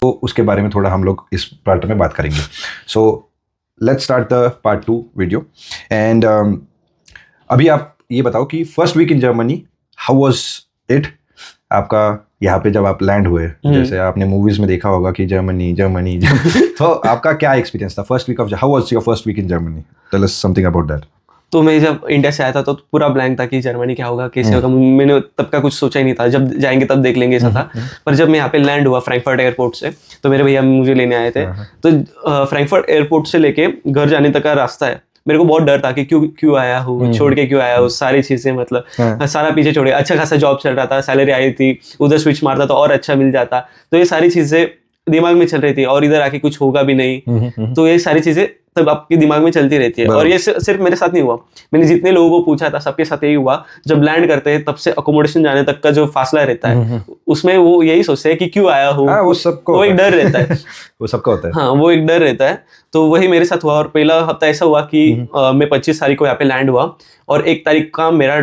तो उसके बारे में थोड़ा हम लोग इस पार्ट में बात करेंगे. So let's start the part 2 video. And अभी आप ये बताओ कि first week in Germany how was it. आपका यहाँ पे जब आप लैंड हुए, जैसे आपने मूवीज में देखा होगा कि जर्मनी तो आपका क्या एक्सपीरियंस था first week of, how was your first week in Germany? Tell us something about that. तो मैं जब इंडिया से आया था तो पूरा ब्लैंक था कि जर्मनी क्या होगा, कैसे होगा. मैंने तब का कुछ सोचा ही नहीं था, जब जाएंगे तब देख लेंगे ऐसा था. पर जब मैं यहाँ पे लैंड हुआ फ्रैंकफर्ट एयरपोर्ट से, तो मेरे भैया मुझे लेने आए थे. तो फ्रैंकफर्ट एयरपोर्ट से लेके घर जाने तक का रास्ता है, मेरे को बहुत डर था कि क्यों आया हूँ, छोड़ के क्यों आया हूँ, सारी चीजें मतलब सारा पीछे छोड़. अच्छा खासा जॉब चल रहा था, सैलरी आई थी, उधर स्विच मारता तो और अच्छा मिल जाता. तो ये सारी चीजें दिमाग में चल रही थी, और इधर आके कुछ होगा भी नहीं. तो ये सारी चीजें तब आपके दिमाग में चलती रहती है. और ये सिर्फ मेरे साथ नहीं हुआ, मैंने जितने लोगों को पूछा था सबके साथ यही हुआ. जब लैंड करते हैं तब से अकोमोडेशन जाने तक का जो फासला रहता है, उसमें वो यही सोचते हैं कि क्यों आया हूँ. वो एक डर रहता है. वो सबका होता है. हाँ, वो एक डर रहता है. तो वही मेरे साथ हुआ. और पहला हफ्ता ऐसा हुआ कि मैं 25 तारीख को यहाँ पे लैंड हुआ, और 1 तारीख का मेरा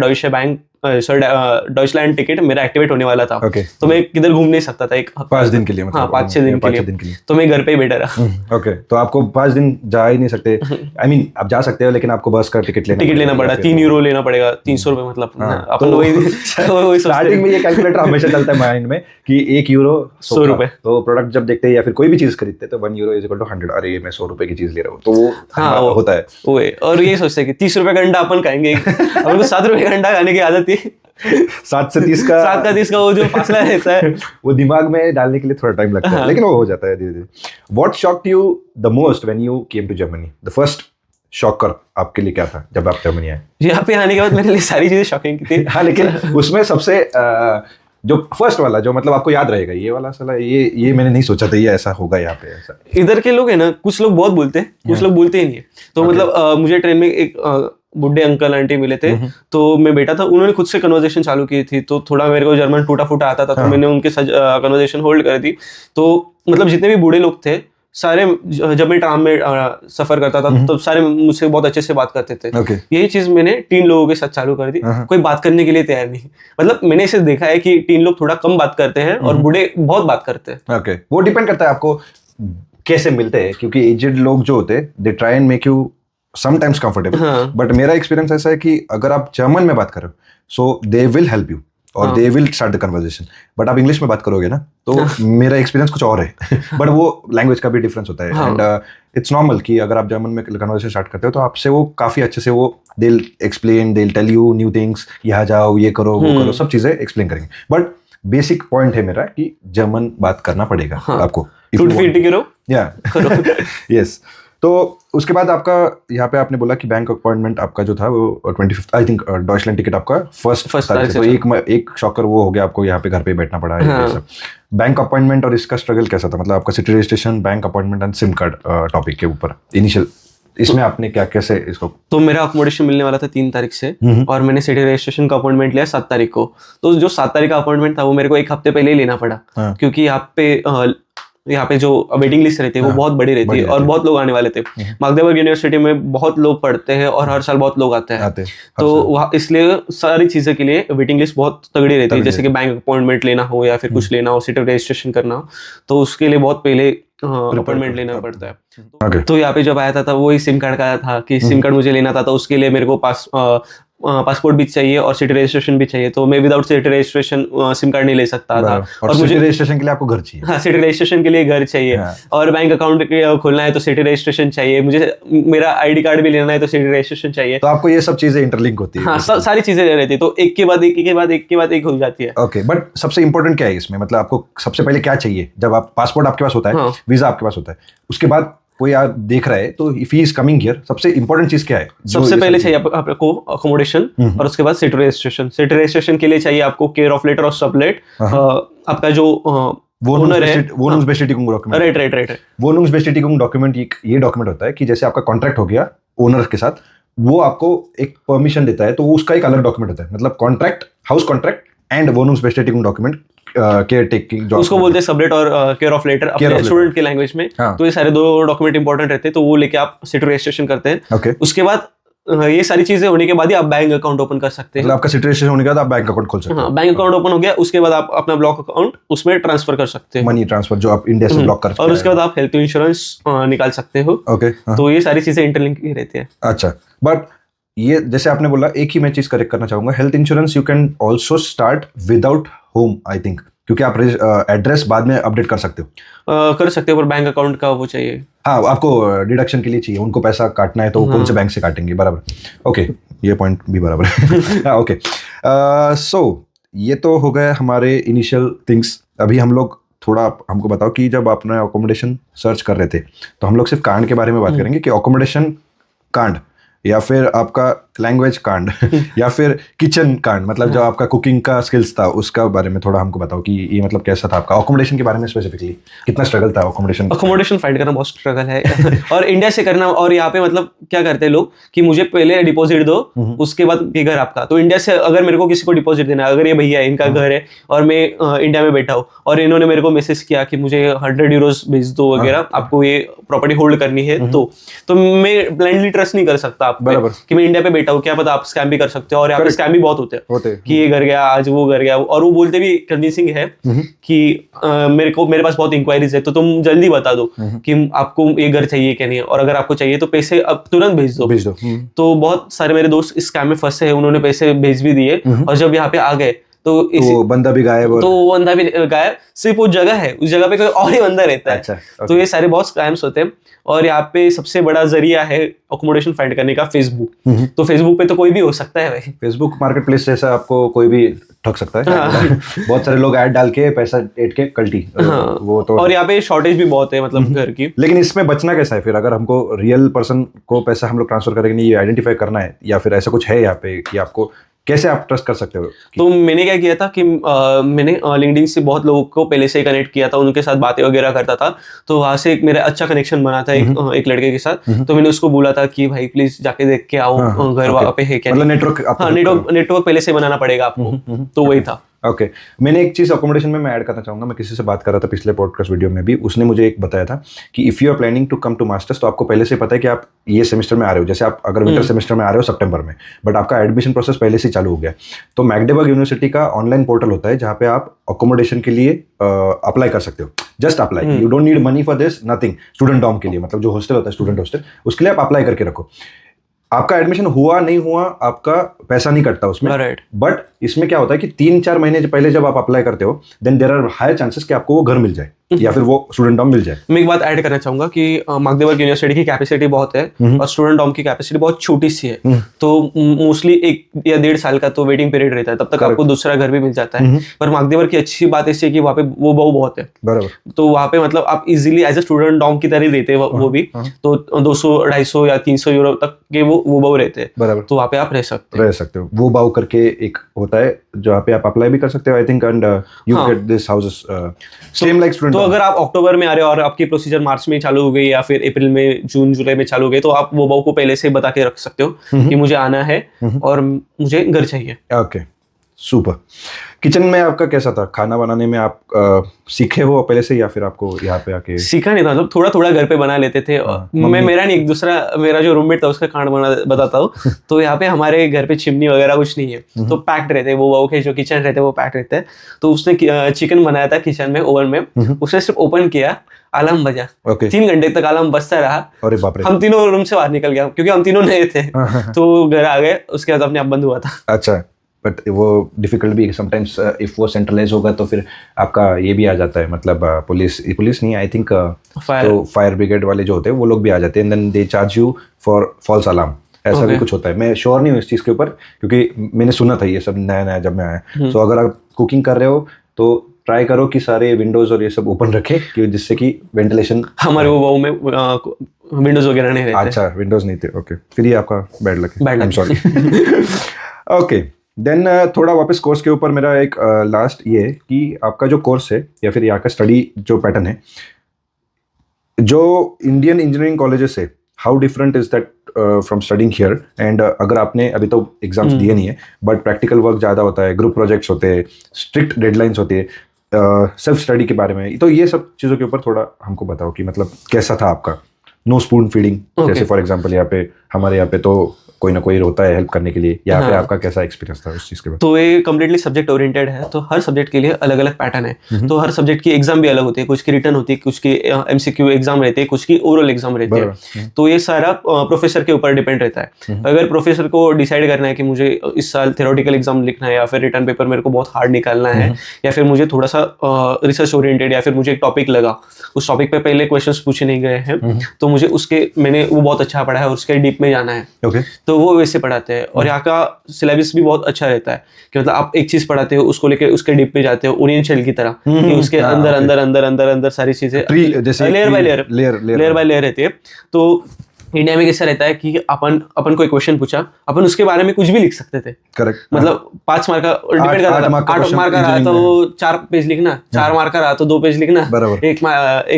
डॉइचलैंड टिकट मेरा एक्टिवेट होने वाला था. तो मैं किधर घूम नहीं सकता था 5 दिन के लिए. हाँ, 5-6 दिन के लिए. तो मैं घर पे ही बैठा रहा. ओके, तो आपको 5 दिन जा ही नहीं सकते. आई मीन आप जा सकते हो, लेकिन आपको बस का टिकट लेना पड़ा. 3 यूरो लेना पड़ेगा, 300 रुपए. मतलब अपन वही स्टार्टिंग में ये कैलकुलेटर हमेशा चलता है माइंड में कि 1 यूरो 100 रुपए. तो प्रोडक्ट जब देखते हैं या फिर कोई भी चीज खरीदते हैं तो 1 यूरो इज इक्वल टू 100. अरे मैं 100 रुपए की चीज ले रहा हूँ, तो वो होता है. और ये सोचते हैं कि 30 रुपए का अंडा अपन खाएंगे. अपन को 7 रुपए का अंडा खाने की आदत थी. 7 से 30 का वो जो फासला रहता है वो दिमाग में डालने के लिए थोड़ा टाइम लगता है, लेकिन वो हो जाता है धीरे धीरे. What shocked you the most when you came to Germany? The first shocker आपके लिए क्या था जब आप जर्मनी आए? यहाँ पे आने के बाद मेरे लिए सारी चीजें शॉकिंग थी. हाँ, लेकिन उसमें सबसे जो फर्स्ट वाला जो मतलब आपको याद रहेगा, ये वाला साला ये मैंने नहीं सोचा था ये ऐसा होगा यहाँ पे. ऐसा इधर के लोग है ना, कुछ लोग बहुत बोलते हैं, कुछ लोग बोलते ही नहीं है. तो मतलब मुझे ट्रेन में एक बुढ़े अंकल आंटी मिले थे. तो मैं बैठा था, उन्होंने खुद से कन्वर्सेशन चालू की थी. तो थोड़ा मेरे को जर्मन टूटा फूटा आता था, तो मैंने उनके साथ कन्वर्सेशन होल्ड कर दी. तो मतलब जितने भी बूढ़े लोग थे सारे, जब मैं ट्राम में सफर करता था तो सारे मुझसे बहुत अच्छे से बात करते थे. यही चीज मैंने 3 लोगों के साथ चालू कर दी. कोई बात करने के लिए तैयार नहीं. मतलब मैंने इसे देखा है कि 3 लोग थोड़ा कम बात करते हैं और बूढ़े बहुत बात करते हैं. वो डिपेंड करता है आपको कैसे मिलते हैं, क्योंकि एजेड लोग जो होते हैं they try and make you sometimes comfortable. But मेरा एक्सपीरियंस ऐसा है कि अगर आप जर्मन में बात करो सो दे विल हेल्प यू और they will start the conversation. But आप इंग्लिश में बात करोगे ना तो मेरा एक्सपीरियंस कुछ और है. बट वो लैंग्वेज का भी डिफरेंस होता है. एंड इट्स नॉर्मल कि अगर आप जर्मन में कन्वर्सेशन स्टार्ट करते हो तो आपसे वो काफी अच्छे से वो they explain, they tell you new things, यहाँ जाओ, ये करो, वो करो, सब चीजें एक्सप्लेन करेंगे. बट बेसिक पॉइंट है मेरा कि जर्मन बात करना पड़ेगा आपको. यस. तो उसके बाद आपका यहाँ पे आपने बोला कि बैंक अपॉइंटमेंट आपका जो था वो 25 आई थिंक डॉइचलैंड टिकट आपका फर्स्ट तारीख से. तो एक शॉकर वो हो गया, आपको यहाँ पे घर पे बैठना पड़ा है. ये सब बैंक अपॉइंटमेंट और इसका स्ट्रगल कैसा था? मतलब आपका city registration, bank appointment and SIM card topic के ऊपर इनिशियल इसमें आपने क्या कैसे इसको? तो मेरा अकोमोडेशन मिलने वाला था 3 तारीख से, और मैंने सिटी रजिस्ट्रेशन का अपॉइंटमेंट लिया 7 तारीख को. तो जो 7 तारीख का अपॉइंटमेंट था वो मेरे को 1 हफ्ते पहले ही लेना पड़ा. क्योंकि यहाँ पे जो वेटिंग लिस्ट रहती है वो बहुत बड़ी रहती है और बहुत लोग आने वाले थे. magdeburg यूनिवर्सिटी में बहुत लोग पढ़ते हैं और हर साल बहुत लोग आते हैं. तो वहाँ इसलिए सारी चीज़ों के लिए वेटिंग लिस्ट बहुत तगड़ी रहती है. जैसे कि बैंक अपॉइंटमेंट लेना हो या फिर कुछ लेना हो, सिटी रजिस्ट्रेशन करना हो, तो उसके लिए बहुत पहले अपॉइंटमेंट लेना पड़ता है. तो यहाँ पे जब आया था वही सिम कार्ड का था कि सिम कार्ड मुझे लेना था. तो उसके लिए मेरे को पासपोर्ट भी चाहिए और सिटी रजिस्ट्रेशन भी चाहिए. तो मैं without city registration SIM card नहीं ले सकता था. और मुझे रजिस्ट्रेशन के लिए आपको घर चाहिए. हाँ, सिटी रजिस्ट्रेशन के लिए घर चाहिए. और बैंक अकाउंट खोलना है तो सिटी रजिस्ट्रेशन चाहिए. मुझे मेरा आईडी कार्ड भी लेना है तो सिटी रजिस्ट्रेशन चाहिए. तो आपको ये सब चीजें इंटरलिंक होती है. हाँ, सारी चीजें रहती है. तो एक के बाद एक हो जाती है. ओके, बट सबसे इंपॉर्टेंट क्या है इसमें? मतलब आपको सबसे पहले क्या चाहिए? जब आप पासपोर्ट आपके पास होता है, वीजा आपके पास होता है, उसके बाद कोई आप देख रहा है तो if he is coming here, सबसे इंपॉर्टेंट चीज क्या है? सबसे पहले चाहिए आपको अकोमोडेशन, और उसके बाद सिटी रजिस्ट्रेशन. सिटी रजिस्ट्रेशन के लिए चाहिए आपको केयर ऑफ लेटर और सबलेट. आपका जो Wohnungsbestätigung document. Right. Wohnungsbestätigung document ये डॉक्यूमेंट होता है कि जैसे आपका कॉन्ट्रैक्ट हो गया ओनर के साथ, वो आपको एक परमिशन देता है, तो उसका एक अलग डॉक्यूमेंट होता है. मतलब contract, house contract and Wohnungsbestätigung document, care taking, उसको बोलते हैं सबलेट और केयर ऑफ लेटर अपने स्टूडेंट की लैंग्वेज में. तो ये सारे 2 डॉक्यूमेंट इंपॉर्टेंट रहते हैं. तो वो लेके आप सिटी रजिस्ट्रेशन करते हैं. उसके बाद ये सारी चीजें होने के बाद ही आप बैंक अकाउंट ओपन कर सकते हैं। मतलब आपका सिचुएशन होने के बाद आप बैंक अकाउंट खोल सकते हैं। हाँ, बैंक अकाउंट ओपन हो गया, उसके बाद आप अपना ब्लॉक अकाउंट उसमें ट्रांसफर कर सकते हैं, मनी ट्रांसफर जो आप इंडिया से ब्लॉक कर और उसके बाद आप हेल्थ इंश्योरेंस निकाल सकते हो। ओके, तो ये सारी चीजें इंटरलिंक ही रहती है। अच्छा, बट ये जैसे आपने बोला, एक ही मैं चीज करेक्ट करना चाहूंगा, health insurance you can also start without home I think, क्योंकि आप एड्रेस बाद में अपडेट कर सकते हो। कर सकते हो, पर बैंक अकाउंट का वो चाहिए। हाँ, आपको डिडक्शन के लिए चाहिए, उनको पैसा काटना है तो कौन से बैंक से काटेंगे, बराबर। ओके, ये पॉइंट भी बराबर है। ओके, सो ये तो हो गए हमारे इनिशियल थिंग्स। अभी हम लोग थोड़ा हमको बताओ कि जब आपने अकोमोडेशन सर्च कर रहे थे तो हम लोग सिर्फ कांड के बारे में बात करेंगे कि अकोमोडेशन कांड, या फिर आपका लैंग्वेज कांड, या फिर किचन कांड, मतलब जो आपका कुकिंग का स्किल्स था उसका बारे में थोड़ा हमको बताओ कि ये मतलब कैसा था आपका अकोमोडेशन के बारे में, स्पेसिफिकली कितना स्ट्रगल था अकोमोडेशन फाइंड करना बहुत स्ट्रगल है। और इंडिया से करना, और यहाँ पे मतलब क्या करते हैं लोग कि मुझे पहले डिपॉजिट दो, उसके बाद ये घर आपका। तो इंडिया से अगर मेरे को किसी को डिपॉजिट देना है, अगर ये भैया है, इनका घर है और मैं इंडिया में बैठा हूँ और इन्होंने मेरे को मैसेज किया कि मुझे 100 यूरोस भेज दो वगैरह, आपको ये प्रॉपर्टी होल्ड करनी है, तो मैं ब्लाइंडली ट्रस्ट नहीं कर सकता आप पे कि मैं इंडिया पे बैठा हूँ, क्या पता आप स्कैम भी कर सकते हो। और यहाँ पे स्कैम भी बहुत होते हैं कि ये घर गया, आज वो घर गया, और वो बोलते भी कन्विंसिंग है कि मेरे पास बहुत इंक्वायरीज है, तो तुम जल्दी बता दो कि आपको ये घर चाहिए क्या नहीं, और अगर आपको चाहिए तो पैसे अब तुरंत भेज दो। तो बहुत सारे मेरे दोस्त इस स्कैम में फंसे हैं, उन्होंने पैसे भेज भी दिए, और जब यहाँ पे आ गए तो बंदा भी गायब, तो वो बंदा भी गायब, सिर्फ वो जगह है, उस जगह पे कोई और ही बंदा रहता है। अच्छा, तो ये सारे बहुत स्कैम्स होते हैं। और यहाँ पे सबसे बड़ा जरिया है अकोमोडेशन फाइंड करने का फेसबुक। तो फेसबुक पे तो कोई भी हो सकता है भाई, फेसबुक मार्केट प्लेस जैसा आपको कोई भी ठग सकता है। बहुत सारे लोग ऐड डाल के पैसा ऐड के कल्टी, वो तो। और यहाँ पे शॉर्टेज भी बहुत है मतलब घर की। लेकिन इसमें बचना कैसा है फिर, अगर हमको रियल पर्सन को पैसा हम लोग ट्रांसफर करेंगे, ये आइडेंटिफाई करना है, या फिर ऐसा कुछ है यहाँ पे कि आपको कैसे आप ट्रस्ट कर सकते हो? तो मैंने क्या किया था कि मैंने लिंक्डइन से बहुत लोगों को पहले से कनेक्ट किया था, उनके साथ बातें वगैरह करता था। तो वहां से एक मेरा अच्छा कनेक्शन बना था एक लड़के के साथ। तो मैंने उसको बोला था कि भाई प्लीज जाके देख के आओ घर वहाँ पे है क्या। मतलब नेटवर्क पहले से बनाना पड़ेगा आपको। तो वही था। ओके, मैंने एक चीज़ अकोमोडेशन में मैं ऐड करना चाहूँगा। मैं किसी से बात कर रहा था पिछले पॉडकास्ट वीडियो में भी, उसने मुझे एक बताया था कि if you are planning to come to masters, तो आपको पहले से पता है कि आप ये सेमेस्टर में आ रहे हो। जैसे आप अगर विंटर सेमेस्टर में आ रहे हो सितंबर में, बट आपका एडमिशन प्रोसेस पहले से चालू हो गया, तो मैगडेबर्ग यूनिवर्सिटी का ऑनलाइन पोर्टल होता है जहाँ पे आप अकोमोडेशन के लिए अप्लाई कर सकते हो। Just apply, you don't need money for this, nothing. Student dorm के लिए, मतलब जो हॉस्टल होता है स्टूडेंट हॉस्टल, उसके लिए आप अप्लाई करके रखो। आपका एडमिशन हुआ नहीं हुआ, आपका पैसा नहीं कटता उसमें। बट इसमें क्या होता है कि 3-4 महीने पहले जब आप अप्लाई करते हो, then there are high chances कि आपको वो घर मिल जाए या फिर वो स्टूडेंट डॉर्म मिल जाए। मैं एक बात ऐड करना चाहूंगा कि मैगडेबर्ग यूनिवर्सिटी की कैपेसिटी बहुत है और स्टूडेंट डॉर्म की कैपेसिटी बहुत छोटी सी है। तो मोस्टली 1 या 1.5 साल का तो वेटिंग पीरियड रहता है, तब तक आपको दूसरा घर भी मिल जाता है। पर मैगडेबर्ग की अच्छी बात इससे कि वहाँ पे वो बहु बहुत है, बराबर। तो वहाँ पे मतलब आप easily as a student dorm की तरह रहते हैं वो भी। तो 200-250 या 300 यूरो तक के वो बहु रहते हैं, बराबर। तो वहाँ पे आप रह सकते हो। वो बाउ करके एक होता है जहाँ पे आप अप्लाई भी कर सकते हो I think, and you get this houses same like student. तो अगर आप अक्टूबर में आ रहे हो और आपकी प्रोसीजर मार्च में चालू हो गई या फिर अप्रैल में, जून जुलाई में चालू हो गई, तो आप वो बाउ को पहले से बता के रख सकते हो कि मुझे आना है और मुझे घर चाहिए। Okay, super. किचन में आपका कैसा था? खाना बनाने में आप सीखे हो पहले से, या फिर आपको यहाँ पे आके? सीखा नहीं था, मतलब थोड़ा थोड़ा घर पे बना लेते थे। मेरा नहीं, एक दूसरा मेरा जो रूममेट था उसका खाना बना बताता हूँ। तो यहाँ पे हमारे घर पे चिमनी वगैरह कुछ नहीं है, तो पैक्ड रहते हैं वो के जो किचन रहते हैं वो पैक्ड रहते हैं। तो उसने चिकन बनाया था किचन में, ओवन में। उसने सिर्फ ओपन किया, अलार्म बजा। 3 घंटे तक अलार्म बजता रहा। अरे बाप रे। हम तीनों रूम से बाहर निकल गया क्योंकि हम तीनों नए थे। तो घर आ गए, उसके बाद अपने आप बंद हुआ था। अच्छा, बट वो डिफिकल्ट भी समटाइम्स, इफ वो सेंट्रलाइज होगा तो फिर आपका ये भी आ जाता है, मतलब पुलिस नहीं, आई थिंक तो फायर ब्रिगेड वाले जो होते हैं वो लोग भी आ जाते हैं, and then they charge you for false alarm. ऐसा भी कुछ होता है। मैं श्योर नहीं हूँ इस चीज़ के ऊपर, क्योंकि मैंने सुना था ये सब नया जब मैं आया। सो अगर आप कुकिंग कर रहे हो तो ट्राई करो कि सारे विंडोज और ये सब ओपन रखे, जिससे कि वेंटिलेशन। हमारे वो में विंडोज वगैरह नहीं रहते। अच्छा, विंडोज नहीं थे। ओके, फिर ये आपका बैड लक है। I am sorry. Okay, then थोड़ा वापस कोर्स के ऊपर मेरा एक लास्ट ये है कि आपका जो कोर्स है या फिर यहाँ का स्टडी जो पैटर्न है, जो इंडियन इंजीनियरिंग कॉलेजेस है, how different is that from studying here? And अगर आपने अभी तो एग्जाम्स दिए नहीं है, बट प्रैक्टिकल वर्क ज़्यादा होता है, ग्रुप प्रोजेक्ट्स होते हैं, स्ट्रिक्ट डेडलाइंस होती है, सेल्फ स्टडी के बारे में, तो ये सब चीज़ों के ऊपर थोड़ा हमको बताओ कि मतलब कैसा था आपका? नो स्पून फीडिंग जैसे फॉर एग्जांपल यहाँ पे, हमारे यहाँ पे तो कोई ना कोई होता है हेल्प करने के लिए, यहाँ पे हाँ। आपका कैसा एक्सपीरियंस था उस चीज़ के बाद? तो ये कम्प्लीटली सब्जेक्ट ओरिएंटेड है, तो हर सब्जेक्ट के लिए अलग अलग पैटर्न है। तो हर सब्जेक्ट की एग्जाम भी अलग होती है, कुछ की रिटर्न होती है, कुछ की एमसीक्यू एग्जाम रहती है, कुछ की ओरल एग्जाम रहती है। तो ये सारा प्रोफेसर के ऊपर डिपेंड रहता है। अगर प्रोफेसर को डिसाइड करना है कि मुझे इस साल थ्योरेटिकल एग्जाम लिखना है, या फिर रिटर्न पेपर मेरे को बहुत हार्ड निकालना है, या फिर मुझे थोड़ा सा रिसर्च ओरिएंटेड, या फिर मुझे एक टॉपिक लगा, उस टॉपिक पे पहले क्वेश्चंस पूछे नहीं गए हैं, तो मुझे मैंने वो बहुत अच्छा पढ़ा है और उसके डीप में जाना है, ओके, तो वो वैसे पढ़ाते हैं। और यहाँ का सिलेबस भी बहुत अच्छा रहता है कि मतलब आप एक चीज पढ़ाते हो, उसको लेके उसके डीप में जाते हो, ओनियन शेल की तरह, कि उसके अंदर अंदर अंदर अंदर अंदर सारी चीजें लेयर बाय लेयर रहती है। तो इंडिया में कैसा रहता है कि अपन कोई क्वेश्चन पूछा, अपन उसके बारे में कुछ भी लिख सकते थे, करेक्ट, मतलब 5 मार्क का डिपेंड करता था। 8 मार्क का रहा तो 4 पेज लिखना, 4 मार्क का रहा तो 2 पेज लिखना, एक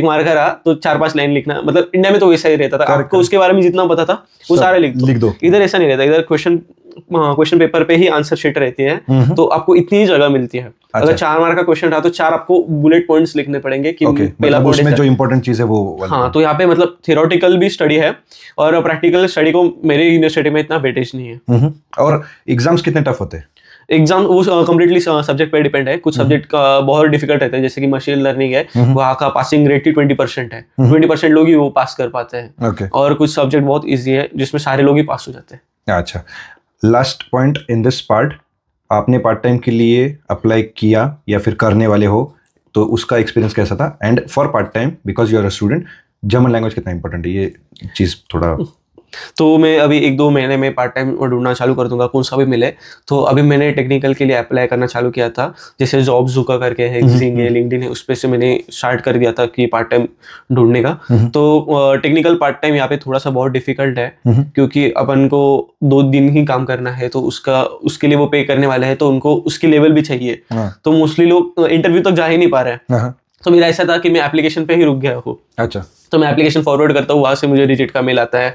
मार्क का रहा तो 4-5 लाइन लिखना। मतलब इंडिया में तो वैसा ही रहता था, आपको उसके बारे में जितना पता था वो सारा लिख दो। इधर ऐसा नहीं रहता, इधर क्वेश्चन पेपर पे ही आंसर शीट रहती है, तो आपको इतनी ही जगह मिलती है। अगर 4 मार्क का क्वेश्चन रहा तो 4 आपको बुलेट पॉइंट्स लिखने पड़ेंगे कि पहला मतलब उसमें जो इंपॉर्टेंट चीज है वो हाँ। तो यहाँ पे मतलब थियोरेटिकल भी स्टडी है और प्रैक्टिकल स्टडी को मेरे यूनिवर्सिटी में इतना वेटेज नहीं है। और एग्जाम्स कितने टफ होते हैं? एग्जाम वो कम्प्लीटली सब्जेक्ट पे डिपेंड है। कुछ सब्जेक्ट का बहुत डिफिकल्ट रहता है, जैसे कि मशीन लर्निंग है, वहाँ का पासिंग रेट ही 20% है, 20% लोग ही वो पास कर पाते हैं। और कुछ सब्जेक्ट बहुत ईजी है जिसमें सारे लोग ही पास हो जाते हैं। अच्छा, last point in this part, आपने पार्ट टाइम के लिए अप्लाई किया या फिर करने वाले हो, तो उसका एक्सपीरियंस कैसा था? And for part time, because you are a student, German language कितना इंपॉर्टेंट है, ये चीज़ थोड़ा। तो मैं अभी 1-2 महीने में पार्ट टाइम ढूंढना चालू कर दूंगा, कौन सा भी मिले। तो अभी मैंने टेक्निकल के लिए अप्लाई करना चालू किया था, जैसे जॉब ज़ूका करके है, Xing है, लिंक्डइन है, उस पे से मैंने स्टार्ट कर दिया था कि पार्ट टाइम ढूंढने का। तो टेक्निकल पार्ट टाइम यहाँ पे थोड़ा सा बहुत डिफिकल्ट है, क्योंकि अपन को 2 दिन ही काम करना है, तो उसके लिए वो पे करने वाले हैं, तो उनको उसकी लेवल भी चाहिए। तो मोस्टली लोग इंटरव्यू तक जा ही नहीं पा रहे हैं। तो मेरा ऐसा था कि मैं एप्लीकेशन पे ही रुक गया हूँ। अच्छा, तो मैं एप्लीकेशन फॉरवर्ड करता हूँ, वहां से मुझे रिजेक्ट का मेल आता है।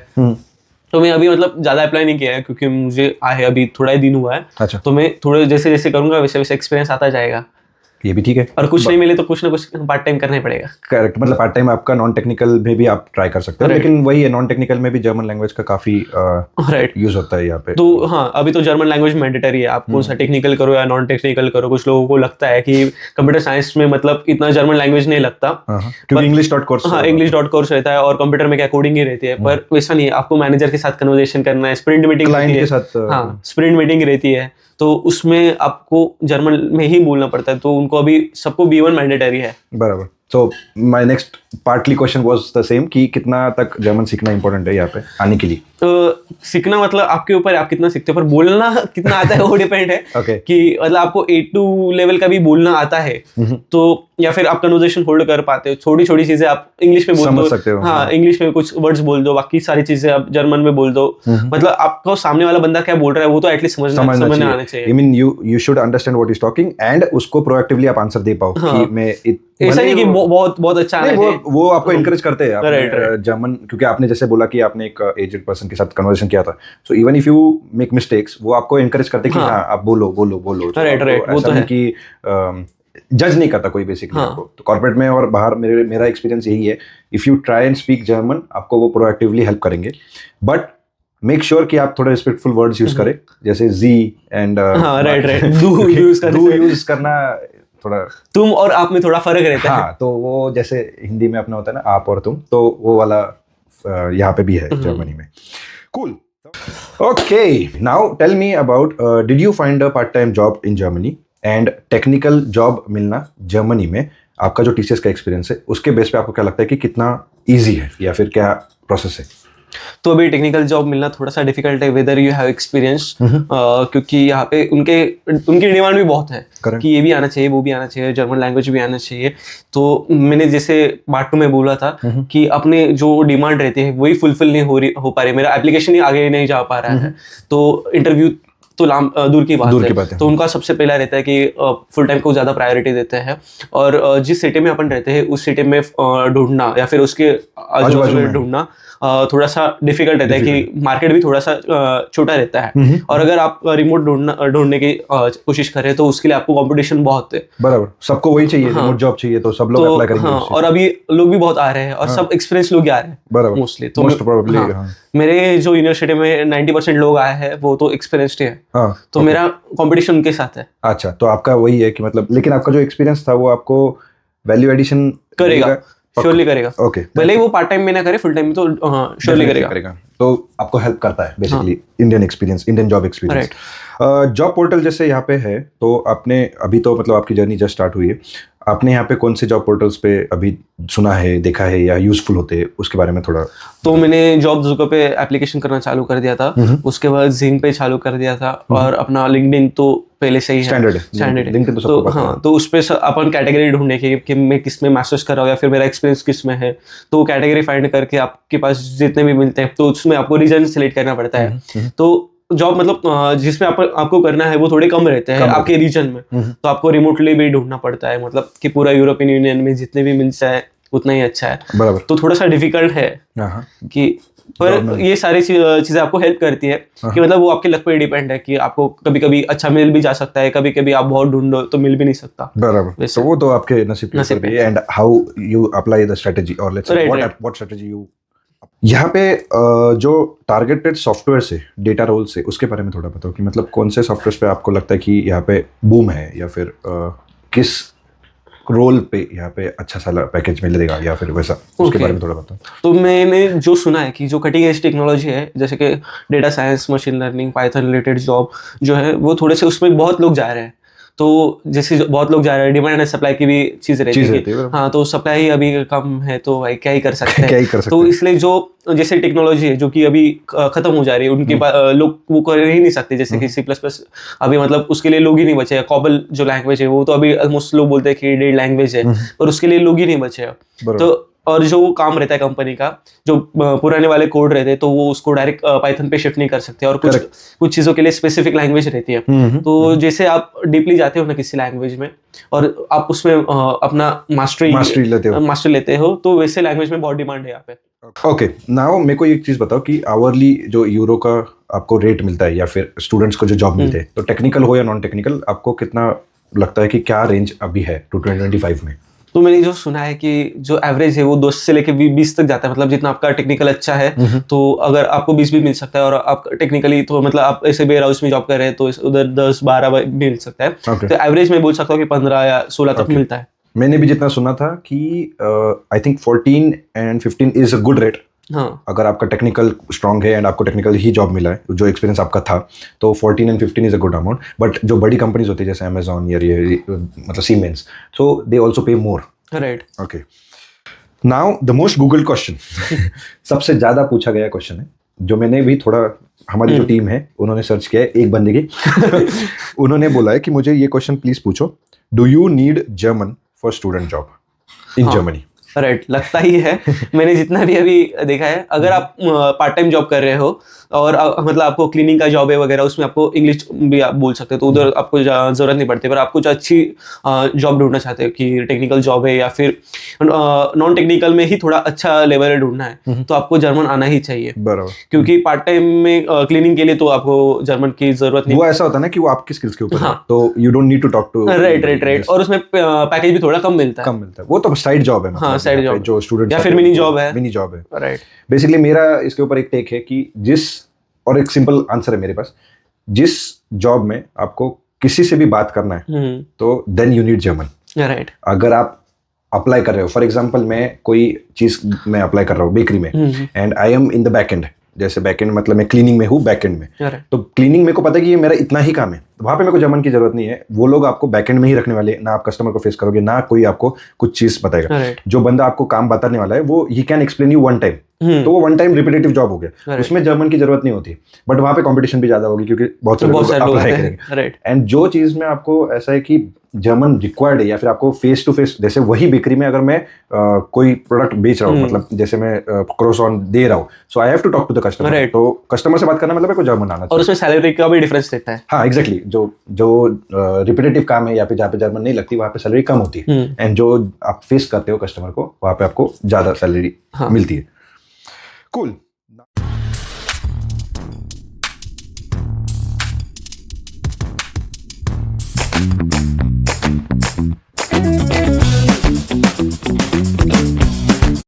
तो मैं अभी मतलब ज्यादा अप्लाई नहीं किया है, क्योंकि मुझे आए अभी थोड़ा ही दिन हुआ है। अच्छा, तो मैं थोड़े जैसे जैसे करूंगा वैसे वैसे एक्सपीरियंस आता जाएगा। ये भी ठीक है। और कुछ नहीं मिले तो कुछ ना कुछ पार्ट टाइम करना ही पड़ेगा। करेक्ट, मतलब पार्ट टाइम आपका नॉन टेक्निकल में भी आप ट्राई कर सकते हो, लेकिन वही है, नॉन टेक्निकल में भी जर्मन लैंग्वेज का काफी यूज होता है यहाँ पे। तो हाँ, अभी तो जर्मन लैंग्वेज मैंडेटरी है, आप कौन सा टेक्निकल करो या नॉन टेक्निकल करो। कुछ लोगों को लगता है कि कंप्यूटर साइंस में मतलब इतना जर्मन लैंग्वेज नहीं लगता, क्योंकि इंग्लिश डॉट कोर्स, हाँ, इंग्लिश डॉट कोर्स रहता है और कंप्यूटर में क्या कोडिंग ही रहती है। पर वैसा नहीं है, आपको मैनेजर के साथ कन्वर्सेशन करना है, स्प्रिंट मीटिंग क्लाइंट के साथ, हाँ, स्प्रिंट मीटिंग रहती है, तो उसमें आपको जर्मन में ही बोलना पड़ता है। तो उनको अभी सबको B1 मैंडेटरी है। बराबर। तो my next partly question was the same कि कितना तक जर्मन सीखना इंपॉर्टेंट है यहाँ पे आने के लिए? सीखना मतलब आपके ऊपर है, आप कितना सीखते हो, पर बोलना कितना आता है वो डिपेंड है। कि मतलब आपको A2 लेवल का भी बोलना आता है, तो या फिर आप कन्वर्सेशन होल्ड कर पाते हो, छोटी छोटी चीजें आप इंग्लिश में बोल दो, हाँ, इंग्लिश में कुछ वर्ड्स बोल दो, बाकी सारी चीजें आप जर्मन में बोल दो। मतलब आपको सामने वाला बंदा क्या बोल रहा है वो तो एटलीस्ट समझना आना चाहिए। I mean you should understand what is talking and उसको प्रोएक्टिवली आप आंसर दे पाओ कि मैं ऐसा नहीं कि बहुत अच्छा है। वो आपको एनकरेज करते हैं जर्मन, क्योंकि आपने जैसे बोला कि आपने एक एजेड पर्सन के साथ कन्वर्सेशन किया था, so even if you make mistakes, वो आपको एनकरेज करते हैं कि हाँ आप बोलो बोलो बोलो। वो तो है कि जज नहीं करता कोई बेसिकली आपको। तो कॉर्पोरेट में और बाहर मेरा एक्सपीरियंस यही है, if you try and speak German, आपको वो प्रोएक्टिवली हेल्प करेंगे, बट मेक श्योर कि आप थोड़े रिस्पेक्टफुल वर्ड्स यूज करें, जैसे जी एंड डू यूज करना, थोड़ा तुम और आप में थोड़ा फर्क रहता है। हाँ, तो वो जैसे हिंदी में अपना होता है ना आप और तुम, तो वो वाला यहाँ पे भी है जर्मनी में। Cool. Okay, now tell me about, did you find a part time job in Germany and technical job मिलना जर्मनी में, आपका जो टीसीएस का एक्सपीरियंस है उसके बेस पे आपको क्या लगता है कि कितना इजी है या फिर क्या प्रोसेस है? तो अभी टेक्निकल जॉब मिलना थोड़ा सा डिफिकल्ट है, वेदर यू हैव एक्सपीरियंस, क्योंकि यहाँ पे उनकी डिमांड भी बहुत है कि ये भी आना चाहिए, वो भी आना चाहिए, जर्मन लैंग्वेज भी आना चाहिए। तो मैंने जैसे पार्ट 2 में बोला था कि अपने जो डिमांड रहती है वही फुलफिल नहीं हो पा रही, मेरा एप्लीकेशन ही आगे नहीं जा पा रहा है, तो इंटरव्यू तो दूर की बात है। तो उनका सबसे पहला रहता है कि फुल टाइम को ज़्यादा प्रायोरिटी देते हैं, और जिस सिटी में अपन रहते हैं उस सिटी में ढूंढना या फिर उसके आजू बाजू में ढूंढना थोड़ा सा डिफिकल्ट रहता है कि मार्केट भी थोड़ा सा छोटा रहता है, और अगर आप रिमोट ढूंढने की कोशिश करें तो उसके लिए आपको कंपटीशन बहुत है। बराबर, सबको वही चाहिए, रिमोट जॉब चाहिए, तो सब लोग अप्लाई करेंगे। हाँ, और अभी लोग भी बहुत आ रहे हैं, और सब एक्सपीरियंस लोग ही आ रहे हैं बराबर, मोस्टली। तो मोस्ट प्रोबेबली मेरे जो यूनिवर्सिटी में 90% लोग आए हैं वो तो एक्सपीरियंस्ड है। तो मेरा कंपटीशन उनके साथ है। अच्छा, तो आपका वही है कि मतलब, लेकिन आपका जो एक्सपीरियंस था वो आपको वैल्यू एडिशन करेगा, श्योरली करेगा। ओके, भले ही वो पार्ट टाइम में ना करे, फुल टाइम में तो श्योरली करेगा। तो आपको हेल्प करता है basically Indian experience, Indian job experience. Job portal जैसे यहाँ पे है, तो आपने अभी तो मतलब आपकी जर्नी जस्ट स्टार्ट हुई है, आपने यहाँ पे कौन से जॉब पोर्टल्स पे अभी सुना है, देखा है या यूजफुल होते हैं, उसके बारे में थोड़ा। तो मैंने जॉब्स पे एप्लीकेशन करना चालू कर दिया था, उसके बाद जिंग पे चालू कर दिया था, और अपना लिंक्डइन तो पहले से ही स्टैंडर्ड है। लिंक्डइन तो हाँ, तो उस पे अपन कैटेगरी ढूंढने की कि मैं किस में मास्टर्स कर रहा हूँ या फिर मेरा एक्सपीरियंस किस में है, तो कैटेगरी फाइंड करके आपके पास जितने भी मिलते हैं तो उसमें आपको रीजन सिलेक्ट करना पड़ता है। तो जॉब मतलब जिसमें आपको करना है वो थोड़े कम रहते हैं आपके रीजन में, तो आपको रिमोटली भी ढूंढना पड़ता है, मतलब कि पूरा यूरोपियन यूनियन में जितने भी मिल जाए उतना ही अच्छा है। बराबर, तो थोड़ा सा डिफिकल्ट है कि, पर ये सारी चीजें आपको हेल्प करती है कि मतलब वो आपके लक पे डिपेंड है कि आपको कभी कभी अच्छा मिल भी जा सकता है, कभी कभी आप बहुत ढूंढो तो मिल भी नहीं सकता। बराबर, तो वो तो आपके नसीब पे है, and how you apply the strategy, और let's say what strategy you. यहाँ पे जो टारगेटेड सॉफ्टवेयर से, डेटा रोल से, उसके बारे में थोड़ा बताओ कि मतलब कौन से सॉफ्टवेयर पे आपको लगता है कि यहाँ पे बूम है, या फिर किस रोल पे यहाँ पे अच्छा सा पैकेज मिलेगा, या फिर वैसा, उसके बारे में थोड़ा बताओ। तो मैंने जो सुना है कि जो कटिंग एज टेक्नोलॉजी है, जैसे कि data science, machine learning, Python related job जो है वो थोड़े से उसमें बहुत लोग जा रहे हैं। तो जैसे बहुत लोग जा रहे हैं, डिमांड एंड सप्लाई की भी चीज रहती है। हाँ, तो सप्लाई अभी कम है तो भाई क्या ही कर सकते हैं। तो इसलिए जो जैसे टेक्नोलॉजी है जो कि अभी खत्म हो जा रही है, उनके लोग वो कर ही नहीं सकते, जैसे कि C++ अभी मतलब उसके लिए लोग ही नहीं बचे हैं। कॉबल जो लैंग्वेज है वो तो अभी ऑलमोस्ट लोग बोलते हैं कि डेड लैंग्वेज है, और उसके लिए लोग ही नहीं बचे हैं। तो और जो काम रहता है कंपनी का, जो पुराने वाले कोड रहते हैं, तो वो उसको डायरेक्ट पाइथन पे शिफ्ट नहीं कर सकते, और कुछ चीज़ों के लिए स्पेसिफिक लैंग्वेज रहती है। तो जैसे आप डीपली जाते हो ना किसी लैंग्वेज में, और आप उसमें अपना मास्टरी लेते हो, तो वैसे लैंग्वेज में बहुत डिमांड है यहाँ पे। ओके, नाउ मेरे को एक चीज़ बताओ कि आवरली जो यूरो का आपको रेट मिलता है, या फिर स्टूडेंट्स को जो जॉब मिलते हैं, तो टेक्निकल हो या नॉन टेक्निकल, आपको कितना लगता है कि क्या रेंज अभी है 2025 में? तो मैंने जो सुना है कि जो एवरेज है वो 10 से लेके 20 तक जाता है, मतलब जितना आपका टेक्निकल अच्छा है तो अगर आपको 20 भी मिल सकता है, और आप टेक्निकली तो मतलब आप ऐसे वेयर हाउस में जॉब कर रहे हैं तो उधर 10-12 मिल सकता है। तो एवरेज में बोल सकता हूँ कि 15 या 16 तक मिलता है। मैंने भी जितना सुना था कि I think 14 and 15 is a good rate. हाँ, अगर आपका टेक्निकल स्ट्रांग है एंड आपको टेक्निकल ही जॉब मिला है, जो एक्सपीरियंस आपका था, तो 14 and 15 is a good amount. But जो बड़ी कंपनीज होती है जैसे अमेजॉन या ये मतलब सीमेंस, सो दे ऑल्सो पे मोर, right? Okay, now the most Google question सबसे ज्यादा पूछा गया क्वेश्चन है, जो मैंने भी थोड़ा, हमारी जो टीम है उन्होंने सर्च किया है, एक बंदे की उन्होंने बोला है कि मुझे ये क्वेश्चन प्लीज पूछो, do you need German for student job in Germany? Right, लगता ही है। मैंने जितना भी अभी देखा है, अगर आप पार्ट टाइम जॉब कर रहे हो और मतलब आपको क्लीनिंग का जॉब है वगैरह, उसमें आपको इंग्लिश भी आप बोल सकते हो, तो उधर आपको जरूरत नहीं पड़ती। पर आपको जो अच्छी जॉब ढूंढना चाहते हो कि टेक्निकल जॉब है या फिर नॉन टेक्निकल में ही थोड़ा अच्छा लेवल ढूंढना है, तो आपको जर्मन आना ही चाहिए। बराबर, क्योंकि पार्ट टाइम में क्लीनिंग के लिए तो आपको जर्मन की जरूरत नहीं। वो ऐसा होता है ना कि वो आपकी स्किल्स के ऊपर है, तो you don't need to talk to. Right, और उसमें पैकेज भी थोड़ा कम मिलता है। वो तो साइड जॉब है, मतलब साइड जॉब जो स्टूडेंट या फिर मिनी जॉब है। राइट, बेसिकली मेरा इसके ऊपर एक टेक है कि और एक सिंपल आंसर है मेरे पास, जिस जॉब में आपको किसी से भी बात करना है तो then you need German. Right, अगर आप अप्लाई कर रहे हो, फॉर एग्जांपल मैं कोई चीज में अप्लाई कर रहा हूँ बेकरी में, and I am in the back and, जैसे बैक एंड मतलब मैं क्लीनिंग में हूँ बैक एंड में, तो क्लीनिंग मेरे को पता है कि ये मेरा इतना ही काम है, तो वहाँ पे मेरे को जर्मन की जरूरत नहीं है। वो लोग आपको बैक एंड में ही रखने वाले, ना आप कस्टमर को फेस करोगे, ना कोई आपको कुछ चीज बताएगा। जो बंदा आपको काम बताने वाला है वो he can explain you one time, तो वो वन टाइम रिपीटेटिव जॉब हो गया, उसमें जर्मन की जरूरत नहीं होती। बट वहाँ पे कंपटीशन भी ज्यादा होगी क्योंकि बहुत सारे लोग अप्लाई करेंगे। एंड जो चीज में आपको ऐसा है कि जर्मन रिक्वायर्ड है, या फिर आपको फेस टू फेस, जैसे वही बेकरी में अगर मैं कोई प्रोडक्ट बेच रहा हूँ, मतलब जैसे मैं क्रोसॉन दे रहा हूँ, so I have to talk to the customer, तो कस्टमर से बात करना मतलब जर्मन आना चाहिए। और उसमें सैलरी का भी डिफरेंस रहता है। हाँ, एग्जैक्टली, जो रिपीटेटिव काम है या फिर जहाँ पे जर्मन नहीं लगती वहाँ पे सैलरी कम होती है, एंड जो आप फेस करते हो कस्टमर को वहाँ पे आपको ज्यादा सैलरी मिलती है। Cool.